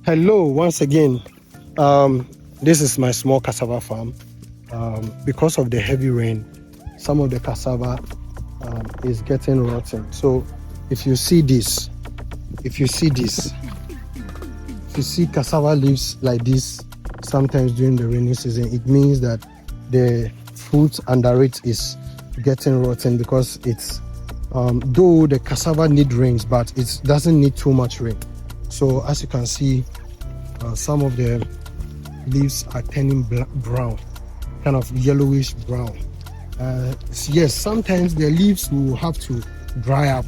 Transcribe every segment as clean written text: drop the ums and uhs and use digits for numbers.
Hello, once again. This is my small cassava farm. Because of the heavy rain, some of the cassava is getting rotten. So if you see this, if you see this, if you see cassava leaves like this, sometimes during the rainy season, it means that the fruit under it is getting rotten because it's though the cassava need rains, but it doesn't need too much rain. So as you can see, some of the leaves are turning brown, kind of yellowish brown. Yes, sometimes the leaves will have to dry up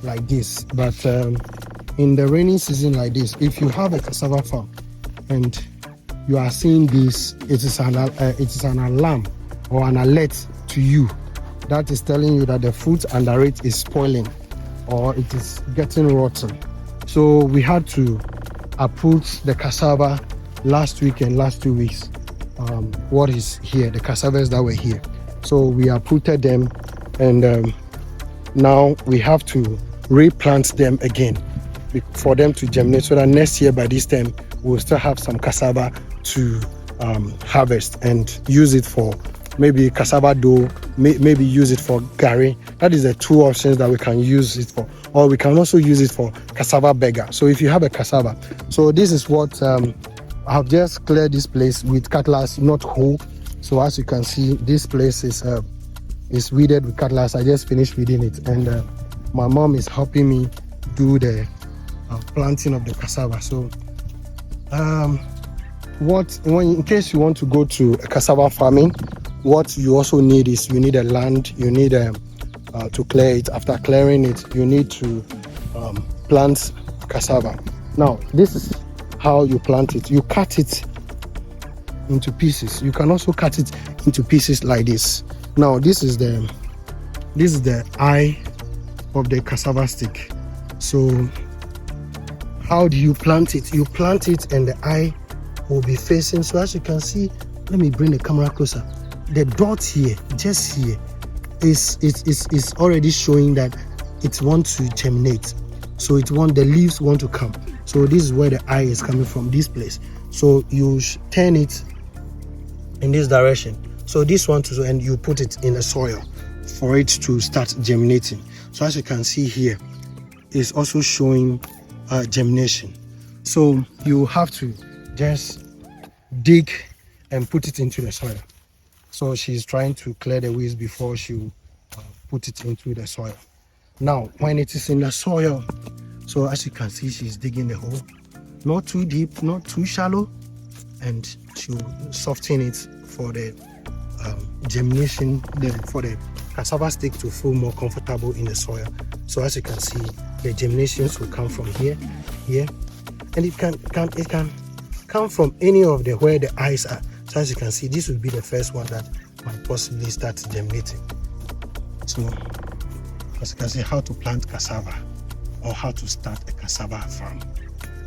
like this, but in the rainy season like this, if you have a cassava farm and you are seeing this, it is an alarm or an alert to you that is telling you that the fruit under it is spoiling or it is getting rotten. So we had to uproot the cassava last week and last 2 weeks. What is here, the cassavas that were here. So we uprooted them, and now we have to replant them again for them to germinate, so that next year by this time we'll still have some cassava to harvest and use it for maybe cassava dough, maybe use it for gari. That is the two options that we can use it for, or we can also use it for cassava burger. So if you have a cassava, so this is what I've just cleared this place with cutlass, not hoe. So as you can see, this place is weeded with cutlass. I just finished weeding it, and my mom is helping me do the planting of the cassava. So in case you want to go to a cassava farming, what you also need is you need a land, you need to clear it. After clearing it, you need to plant cassava. Now this is how you plant it. You cut it into pieces. You can also cut it into pieces like this. Now this is the eye of the cassava stick. So how do you plant it? You plant it and the eye will be facing. So as you can see, let me bring the camera closer. The dot here, just here, is already showing that it wants to germinate. So the leaves want to come. So this is where the eye is coming from, this place. So you turn it in this direction. So this one too, and you put it in the soil for it to start germinating. So as you can see here, it's also showing germination. So you have to just dig and put it into the soil. So she's trying to clear the weeds before she put it into the soil. Now when it is in the soil, so as you can see, she's digging the hole, not too deep, not too shallow, and she'll soften it for the germination, for the cassava stick to feel more comfortable in the soil. So as you can see, the germinations will come from here, and it can come from any of where the eyes are. So as you can see, this will be the first one that might possibly start germinating. So as you can see, how to plant cassava or how to start a cassava farm.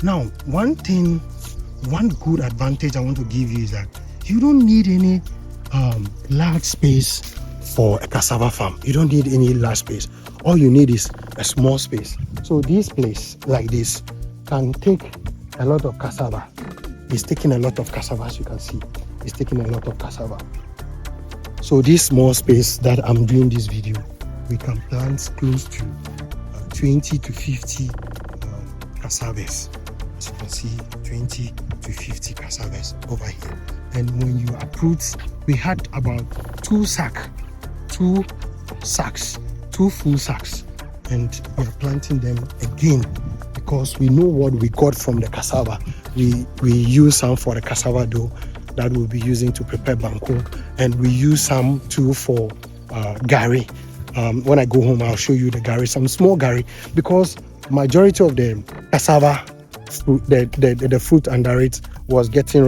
Now one good advantage I want to give you is that you don't need any large space for a cassava farm. You don't need any large space. All you need is a small space. So this place like this can take a lot of cassava. It's taking a lot of cassava, as you can see. It's taking a lot of cassava. So this small space that I'm doing this video, we can plant close to 20 to 50 cassavas. As you can see, 20 to 50 cassavas over here. And when you uproot, we had about two full sacks, and we are planting them again because we know what we got from the cassava. We use some for the cassava dough that we'll be using to prepare banku, and we use some too for gari. When I go home, I'll show you the gari, some small gari, because majority of the cassava, the fruit under it was getting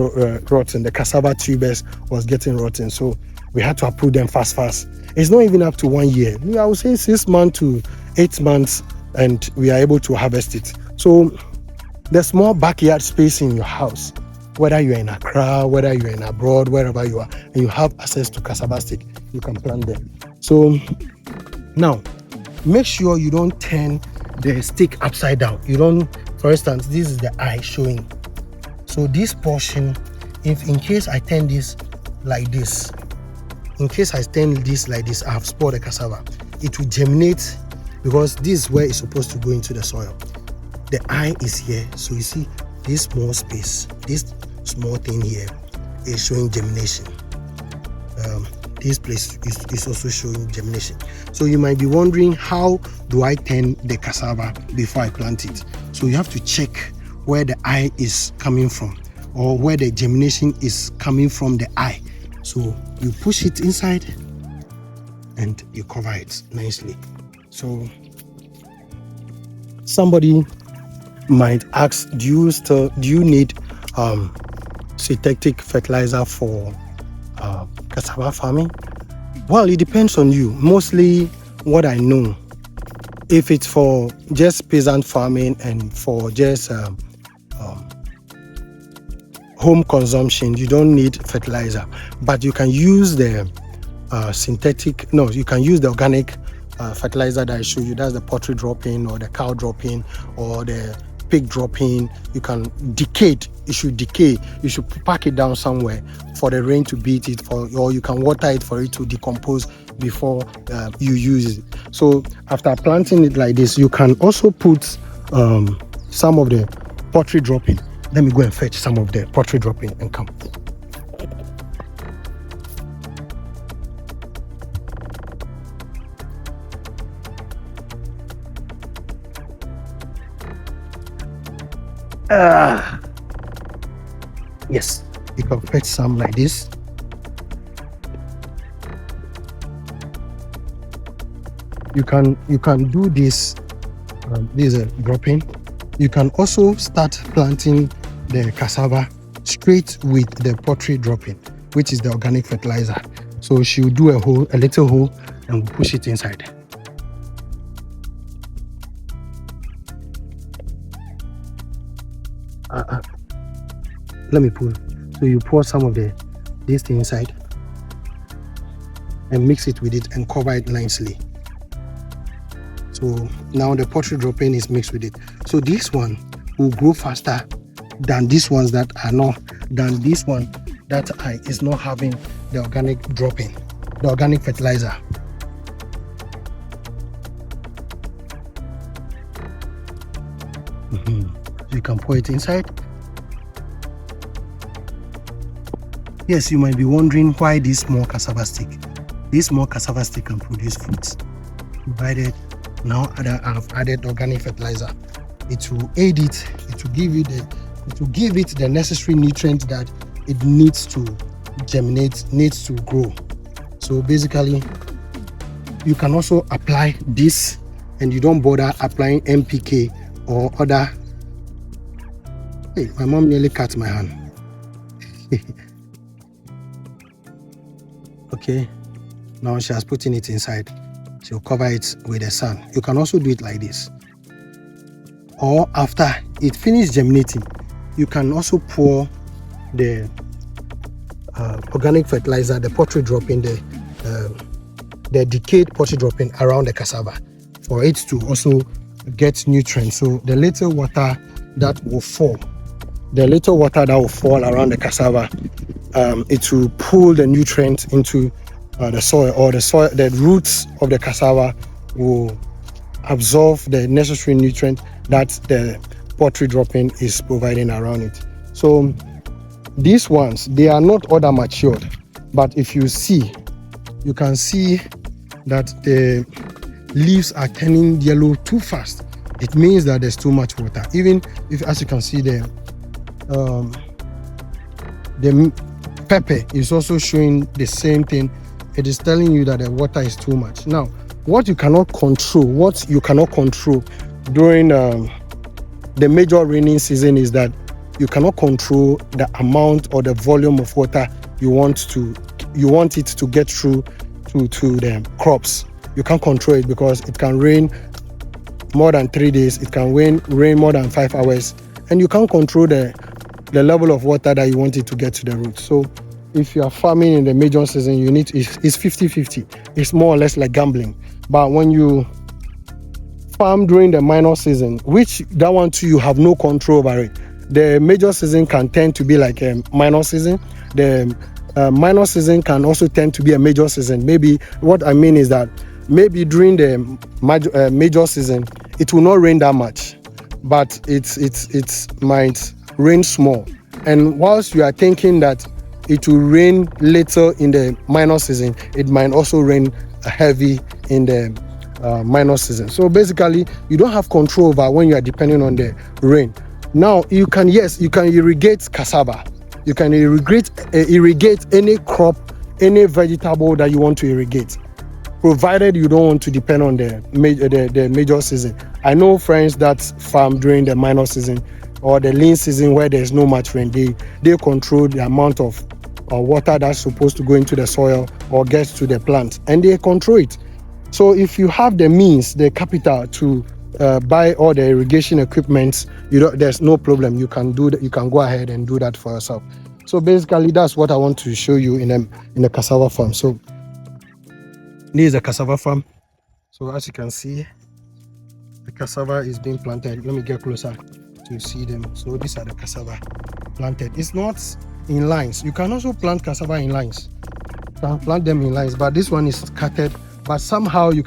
rotten. The cassava tubers was getting rotten, so we had to uproot them fast. It's not even up to 1 year. I would say 6 months to 8 months, and we are able to harvest it. So the small backyard space in your house, whether you're in Accra, whether you're in abroad, wherever you are, and you have access to cassava stick, you can plant them. So now make sure you don't turn the stick upside down. You don't, for instance, this is the eye showing. So this portion, if in case I turn this like this, I have spoiled the cassava. It will germinate because this is where it's supposed to go into the soil. The eye is here, so you see this small space, this small thing here is showing germination. This place is also showing germination. So you might be wondering, how do I turn the cassava before I plant it? So you have to check where the eye is coming from, or where the germination is coming from the eye. So you push it inside and you cover it nicely. So somebody might ask, do you need synthetic fertilizer for cassava farming? Well, it depends on you. Mostly what I know, if it's for just peasant farming and for just home consumption, you don't need fertilizer, but you can use the you can use the organic fertilizer that I show you. That's the poultry drop-in or the cow drop-in or the pig drop-in. You can decay it. It should decay. You should pack it down somewhere for the rain to beat it, or you can water it for it to decompose before you use it. So after planting it like this, you can also put some of the poultry drop-in. Let me go and fetch some of the poultry drop-in and come. Yes, you can fetch some like this. You can do this. This is a drop-in. You can also start planting the cassava straight with the poultry drop-in, which is the organic fertilizer. So she'll do a little hole, and we'll push it inside. Let me pull. So you pour some of this thing inside and mix it with it and cover it nicely. So now the poultry drop-in is mixed with it. So this one will grow faster than these ones that are not, than this one that is not having the organic drop-in, the organic fertilizer. So you can pour it inside. Yes, you might be wondering why this small cassava stick. This small cassava stick can produce fruits, provided now I've added organic fertilizer. It will aid it. It will give it the necessary nutrients that it needs to germinate, needs to grow. So basically, you can also apply this, and you don't bother applying NPK or other. Hey, my mom nearly cut my hand. Okay, now she has put it inside. She'll cover it with the sun. You can also do it like this, or after it finishes germinating, you can also pour the organic fertilizer, the poultry drop-in, the decayed poultry drop-in around the cassava for it to also get nutrients. So the little water that will fall around the cassava, it will pull the nutrients into the soil, or the roots of the cassava will absorb the necessary nutrient that the poultry drop-in is providing around it. So these ones, they are not all that matured, but if you see, you can see that the leaves are turning yellow too fast. It means that there's too much water. Even if, as you can see, the pepper is also showing the same thing. It is telling you that the water is too much. Now, what you cannot control during the major raining season is that you cannot control the amount or the volume of water you want it to get through to the crops. You can't control it because it can rain more than 3 days. It can rain more than 5 hours, and you can't control the level of water that you want it to get to the roots. So if you are farming in the major season, it's 50-50. It's more or less like gambling. But when you farm during the minor season, which that one too, you have no control over it, the major season can tend to be like a minor season. The minor season can also tend to be a major season. Maybe what I mean is that maybe during the major season it will not rain that much, but it might rain small. And whilst you are thinking that it will rain later in the minor season, it might also rain heavy in the minor season. So basically, you don't have control over when you are depending on the rain. Now you can irrigate cassava. You can irrigate any crop, any vegetable that you want to irrigate, provided you don't want to depend on the major season. I know friends that farm during the minor season or the lean season where there's no much rain. They control the amount of water that's supposed to go into the soil or gets to the plant, and they control it. So if you have the means, the capital to buy all the irrigation equipment, there's no problem. You can do that. You can go ahead and do that for yourself. So basically, that's what I want to show you in a cassava farm. So this is a cassava farm. So as you can see, the cassava is being planted. Let me get closer to see them. So these are the cassava planted. It's not in lines. You can also plant cassava in lines. You can plant them in lines, but this one is scattered. But somehow you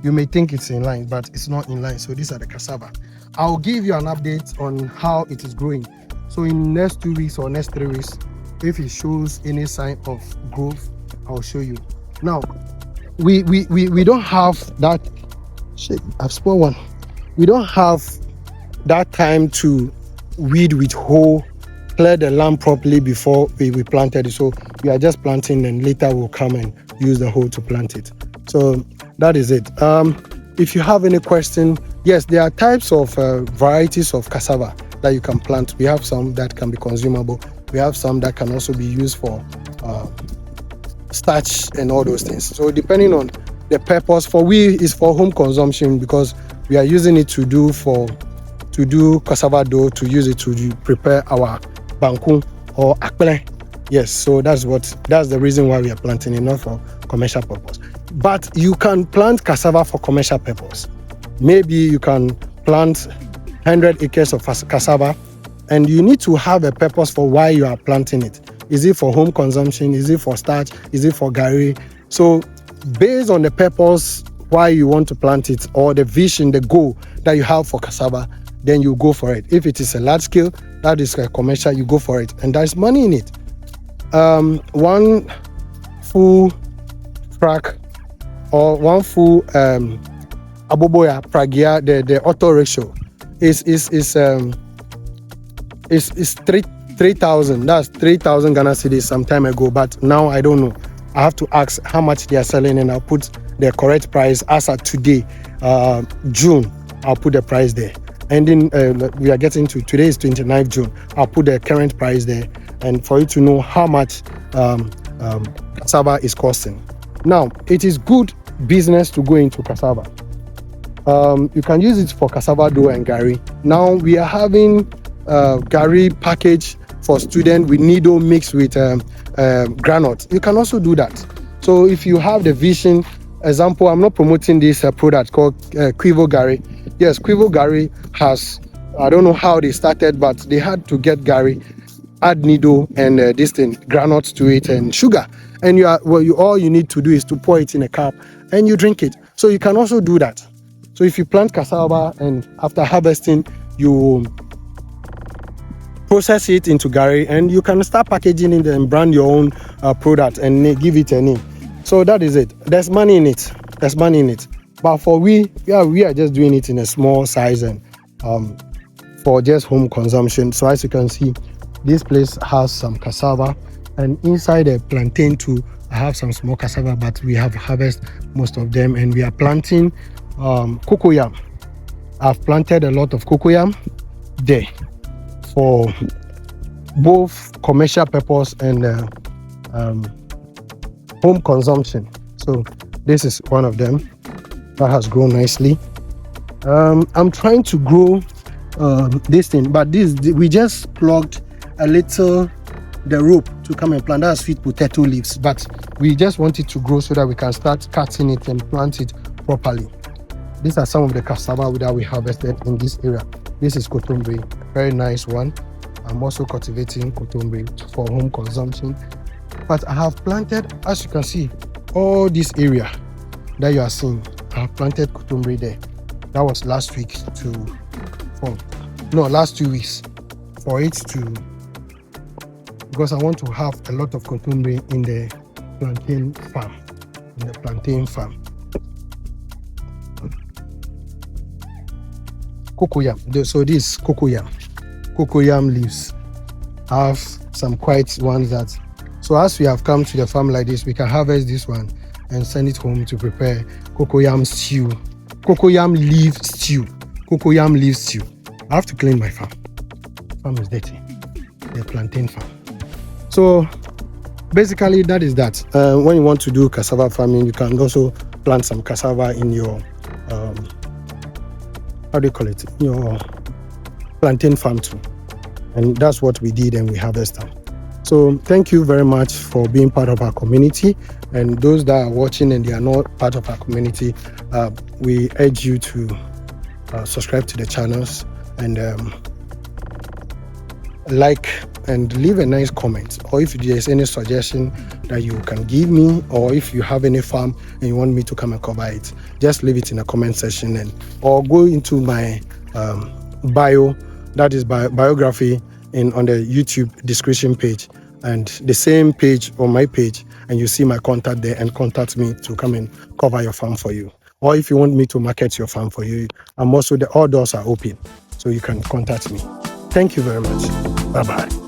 may think it's in line, but it's not in line. So these are the cassava. I'll give you an update on how it is growing. So in next 2 weeks or next 3 weeks, if it shows any sign of growth, I'll show you. Now, we don't have that. Shit, I've spoiled one. We don't have that time to weed with hoe, clear the land properly before we planted it. So we are just planting, and later we'll come and use the hoe to plant it. So that is it. If you have any question, yes, there are types of varieties of cassava that you can plant. We have some that can be consumable. We have some that can also be used for starch and all those things. So depending on the purpose, is for home consumption, because we are using it to do cassava dough, to use it to prepare our banku or akpele. Yes, so that's the reason why we are planting it, not for commercial purpose. But you can plant cassava for commercial purpose. Maybe you can plant 100 acres of cassava, and you need to have a purpose for why you are planting it. Is it for home consumption? Is it for starch? Is it for gari? So based on the purpose why you want to plant it, or the vision, the goal that you have for cassava, then you go for it. If it is a large scale, that is a commercial, you go for it, and there's money in it. One full track or one full aboboya pragia, the auto ratio is 3,000. That's 3,000 Ghana cedis some time ago, but now I don't know. I have to ask how much they are selling, and I'll put the correct price as at today, June. I'll put the price there. And then we are getting to today is 29th June. I'll put the current price there, and for you to know how much cassava is costing. Now, it is good business to go into cassava. You can use it for cassava dough and gari. Now we are having gari package for students with needle mixed with granite. You can also do that. So if you have the vision, example, I'm not promoting this product called Quivo Gari. Yes, Quivo Gari has, I don't know how they started, but they had to get gari, add needle and granite to it and sugar. And all you need to do is to pour it in a cup and you drink it. So you can also do that. So if you plant cassava and after harvesting, you process it into gari, and you can start packaging it and brand your own product and give it a name. So that is it. There's money in it. But for we are just doing it in a small size and for just home consumption. So as you can see, this place has some cassava, and inside the plantain too, I have some small cassava, but we have harvested most of them, and we are planting cocoyam. I've planted a lot of cocoyam there for both commercial purpose and home consumption. So this is one of them that has grown nicely. I'm trying to grow this thing, but we just plugged a little the rope to come and plant. That's sweet potato leaves, but we just want it to grow so that we can start cutting it and plant it properly. These are some of the cassava that we harvested in this area. This is kotombe, very nice one. I'm also cultivating kotombe for home consumption. But I have planted, as you can see, all this area that you are seeing. I have planted kotombe there. That was last 2 weeks for it to, because I want to have a lot of kotombe in the plantain farm. Cocoyam. So this cocoyam leaves. I have some quite ones that. So as we have come to the farm like this, we can harvest this one and send it home to prepare cocoyam stew. Cocoyam leaf stew. I have to clean my farm. Farm is dirty. The plantain farm. So basically that is that. When you want to do cassava farming, you can also plant some cassava in your your plantain farm too. And that's what we did, and we harvest them. So thank you very much for being part of our community. And those that are watching and they are not part of our community, we urge you to subscribe to the channels and like and leave a nice comment. Or if there's any suggestion that you can give me, or if you have any farm and you want me to come and cover it, just leave it in the comment section, and or go into my bio, that is biography, on the YouTube description page, and the same page on my page, and you see my contact there, and contact me to come and cover your farm for you. Or if you want me to market your farm for you, I'm also all doors are open, so you can contact me. Thank you very much. Bye bye.